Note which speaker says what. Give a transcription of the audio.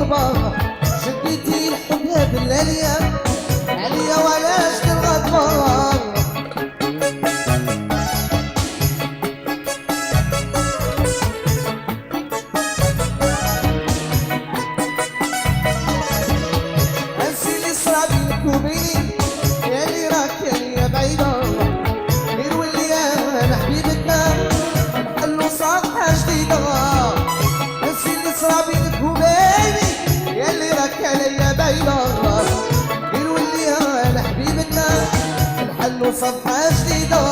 Speaker 1: الغربة شديتي الحب يا دلالية عليا وعلاش الغضبة انسي اللي صرا بينك وبيني يا اللي راك يا بعيدة غير ولي انا حبيبك نحلو صفحة جديدة انسي اللي صرا بينك وبيني يا اللي راك عليا بعيدة غير ولي انا حبيبك نحلو صفحة جديدة